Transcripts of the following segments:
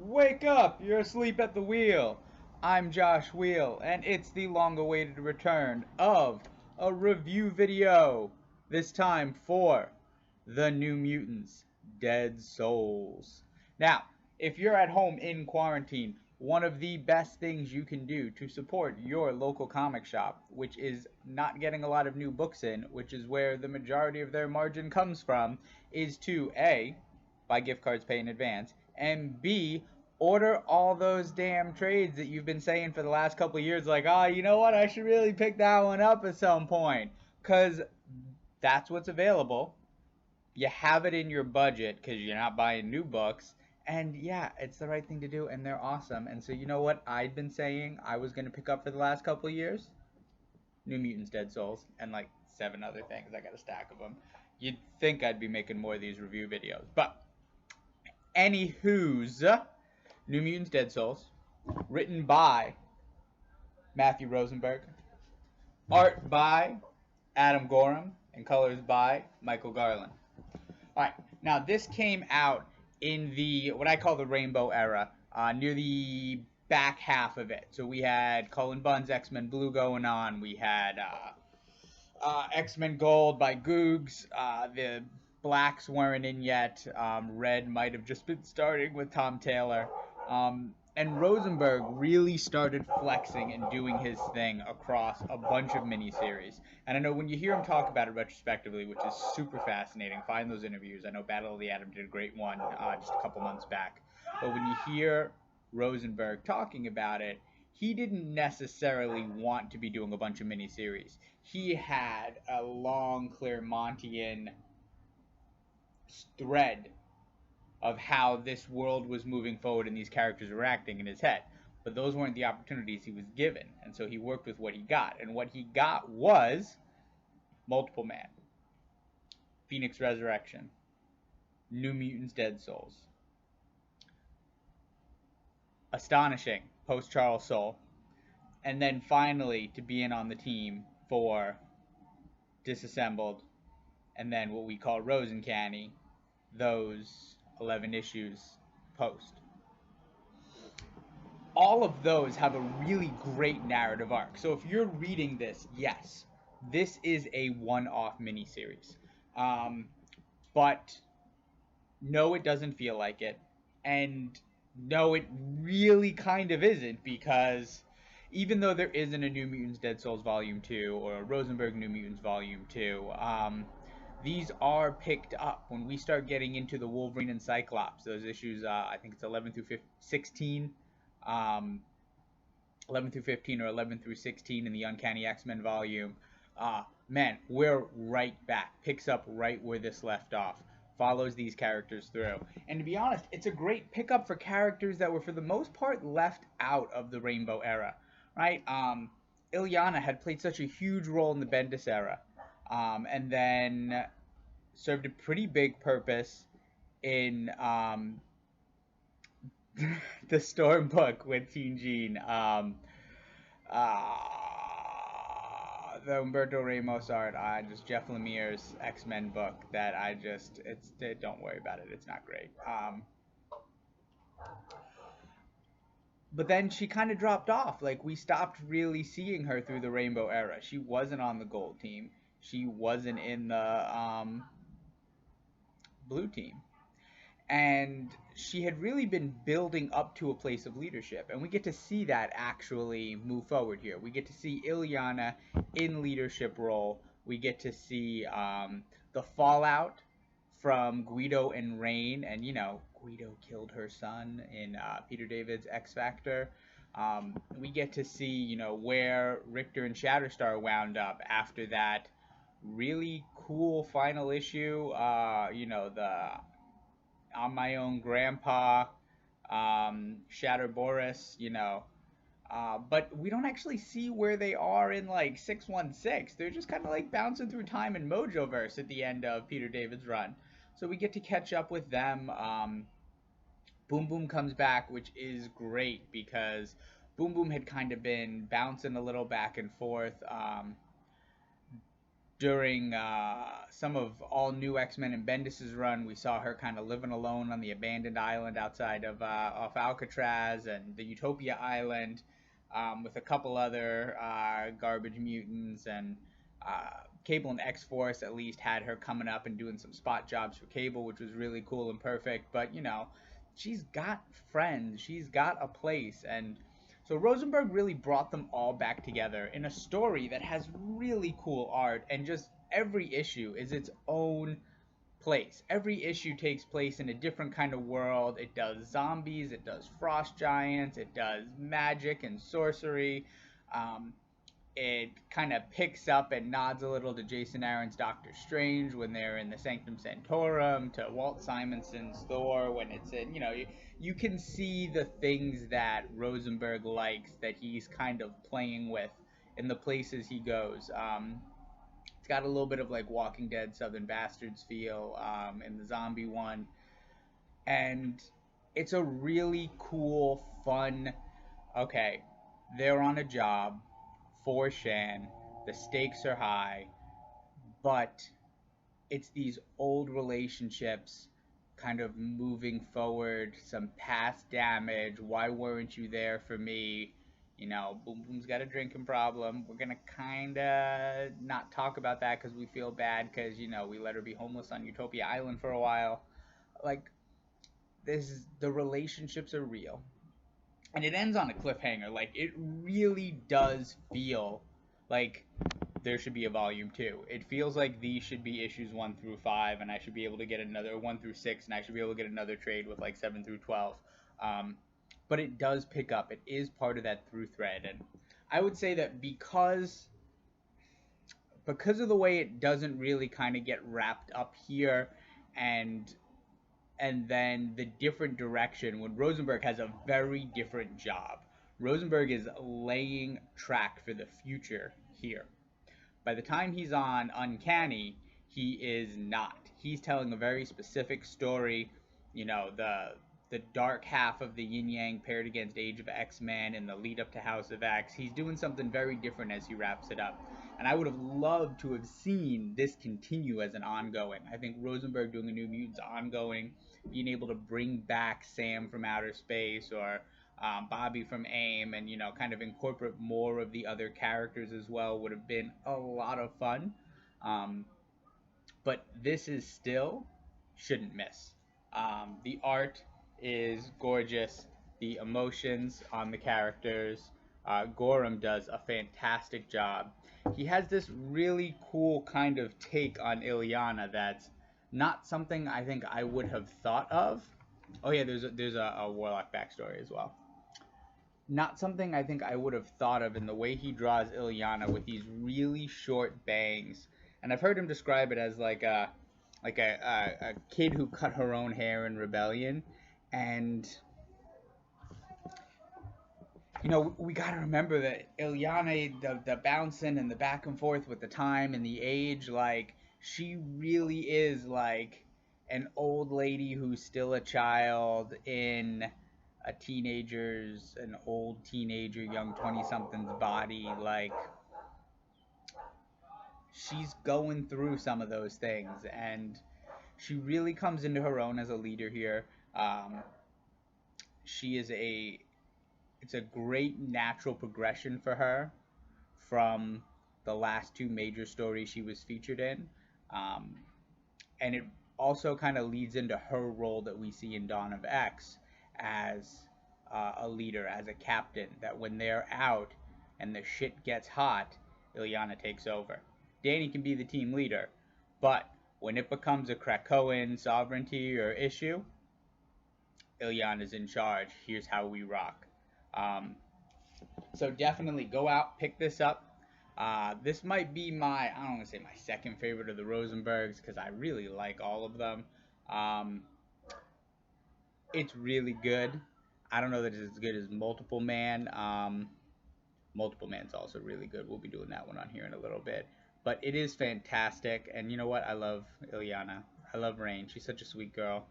Wake up! You're asleep at the wheel. I'm Josh Wheel, and it's the long-awaited return of a review video. This time for The New Mutants, Dead Souls. Now, if you're at home in quarantine, one of the best things you can do to support your local comic shop, which is not getting a lot of new books in, which is where the majority of their margin comes from, is to A, buy gift cards, pay in advance, and B, order all those damn trades that you've been saying for the last couple of years, like, oh, you know what, I should really pick that one up at some point, because that's what's available. You have it in your budget because you're not buying new books, and yeah, it's the right thing to do, and they're awesome. And so, you know what I'd been saying I was going to pick up for the last couple of years? New Mutants, Dead Souls, and like 7 other things. I got a stack of them. You'd think I'd be making more of these review videos, but anywho's, New Mutants, Dead Souls, written by Matthew Rosenberg, art by Adam Gorham, and colors by Michael Garland. Alright, now this came out in the, what I call the Rainbow Era, near the back half of it. So we had Cullen Bunn's X-Men Blue going on, we had X-Men Gold by Googs, the Blacks weren't in yet, Red might have just been starting with Tom Taylor, and Rosenberg really started flexing and doing his thing across a bunch of miniseries. And I know when you hear him talk about it retrospectively, which is super fascinating, find those interviews. I know Battle of the Atom did a great one just a couple months back. But when you hear Rosenberg talking about it, he didn't necessarily want to be doing a bunch of miniseries. He had a long Claremontian thread of how this world was moving forward and these characters were acting in his head. But those weren't the opportunities he was given, and so he worked with what he got. And what he got was Multiple Man, Phoenix Resurrection, New Mutants, Dead Souls, Astonishing, post Charles Soule, and then finally to be in on the team for Disassembled, and then what we call Rosencanny, those 11 issues post. All of those have a really great narrative arc. So if you're reading this, yes, this is a one-off miniseries. But no, it doesn't feel like it. And no, it really kind of isn't, because even though there isn't a New Mutants Dead Souls Volume 2 or a Rosenberg New Mutants Volume 2, these are picked up when we start getting into the Wolverine and Cyclops. Those issues, I think it's 11 through 16, 11 through 15 or 11 through 16 in the Uncanny X-Men volume. Man, we're right back. Picks up right where this left off. Follows these characters through. And to be honest, it's a great pickup for characters that were for the most part left out of the Rainbow Era, right? Illyana had played such a huge role in the Bendis era, and then served a pretty big purpose in the Storm book with Teen Jean, the Umberto Ramos art, just Jeff Lemire's X-Men book that don't worry about it, it's not great. But then she kind of dropped off. Like, we stopped really seeing her through the Rainbow Era. She wasn't on the Gold team. She wasn't in the Blue team. And she had really been building up to a place of leadership. And we get to see that actually move forward here. We get to see Illyana in leadership role. We get to see the fallout from Guido and Rain. And, you know, Guido killed her son in Peter David's X Factor. We get to see, you know, where Richter and Shatterstar wound up after that really cool final issue. You know, the I'm My Own Grandpa, Shatter Boris, you know. But we don't actually see where they are in, like, 616. They're just kind of, like, bouncing through time in Mojoverse at the end of Peter David's run. So we get to catch up with them. Boom Boom comes back, which is great, because Boom Boom had kind of been bouncing a little back and forth. during some of all new X-Men and Bendis's run, we saw her kind of living alone on the abandoned island outside of off Alcatraz and the Utopia Island, with a couple other garbage mutants, and Cable and X-Force at least had her coming up and doing some spot jobs for Cable, which was really cool and perfect. But she's got friends, she's got a place, and so Rosenberg really brought them all back together in a story that has really cool art, and just every issue is its own place. Every issue takes place in a different kind of world. It does zombies, it does frost giants, it does magic and sorcery. Um, it kind of picks up and nods a little to Jason Aaron's Doctor Strange when they're in the Sanctum Sanctorum, to Walt Simonson's Thor when it's in, you can see the things that Rosenberg likes that he's kind of playing with in the places he goes. It's got a little bit of like Walking Dead Southern Bastards feel in the zombie one. And it's a really cool, fun, okay, they're on a job for Shan. The stakes are high, but it's these old relationships kind of moving forward, some past damage. Why weren't you there for me? Boom Boom's got a drinking problem. We're gonna kind of not talk about that because we feel bad because we let her be homeless on Utopia Island for a while. Like, the relationships are real, and it ends on a cliffhanger. Like, it really does feel like there should be a volume 2. It feels like these should be issues 1 through 5, and I should be able to get another 1 through 6, and I should be able to get another trade with like 7 through 12. But it does pick up. It is part of that through thread, and I would say that because of the way it doesn't really kind of get wrapped up here, and then the different direction, when Rosenberg has a very different job. Rosenberg is laying track for the future here. By the time he's on Uncanny, he is not. He's telling a very specific story, the dark half of the Yin Yang paired against Age of X-Men and the lead up to House of X. He's doing something very different as he wraps it up. And I would have loved to have seen this continue as an ongoing. I think Rosenberg doing a New Mutants ongoing, being able to bring back Sam from outer space, or Bobby from AIM, and kind of incorporate more of the other characters as well, would have been a lot of fun. But this is still shouldn't miss. The art is gorgeous. The emotions on the characters, Gorham does a fantastic job. He has this really cool kind of take on Illyana that's not something I think I would have thought of. Oh yeah, there's a Warlock backstory as well. Not something I think I would have thought of in the way he draws Illyana with these really short bangs. And I've heard him describe it as like a kid who cut her own hair in rebellion. And we got to remember that Illyana, the bouncing and the back and forth with the time and the age, like, she really is like an old lady who's still a child in an old teenager, young 20-something's body. Like, she's going through some of those things, and she really comes into her own as a leader here. It's a great natural progression for her from the last 2 major stories she was featured in. And it also kind of leads into her role that we see in Dawn of X as a leader, as a captain, that when they're out and the shit gets hot, Illyana takes over. Danny can be the team leader, but when it becomes a Krakoan sovereignty or issue, Illyana's in charge. Here's how we rock. So definitely go out, pick this up. This might be I don't want to say my second favorite of the Rosenbergs, because I really like all of them. It's really good. I don't know that it's as good as Multiple Man. Multiple Man's also really good. We'll be doing that one on here in a little bit. But it is fantastic, and you know what? I love Illyana. I love Rain. She's such a sweet girl.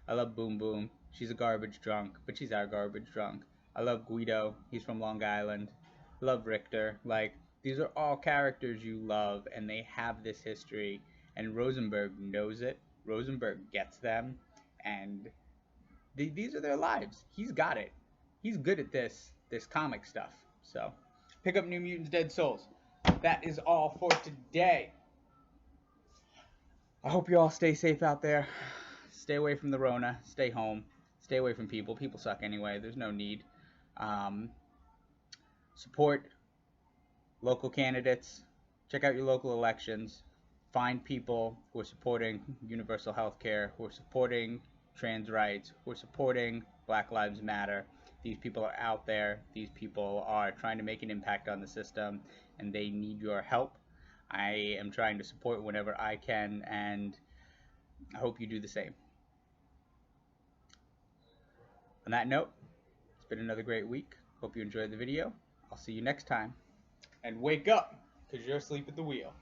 I love Boom Boom. She's a garbage drunk, but she's our garbage drunk. I love Guido. He's from Long Island. I love Richter. Like, These are all characters you love, and they have this history, and Rosenberg knows it. Rosenberg gets them, and these are their lives. He's got it. He's good at this comic stuff. So, pick up New Mutants Dead Souls. That is all for today. I hope you all stay safe out there. Stay away from the Rona. Stay home. Stay away from people. People suck anyway. There's no need. Support local candidates. Check out your local elections. Find people who are supporting universal health care, who are supporting trans rights, who are supporting Black Lives Matter. These people are out there. These people are trying to make an impact on the system, and they need your help. I am trying to support whenever I can, and I hope you do the same. On that note, it's been another great week. Hope you enjoyed the video. I'll see you next time. And wake up, because you're asleep at the wheel.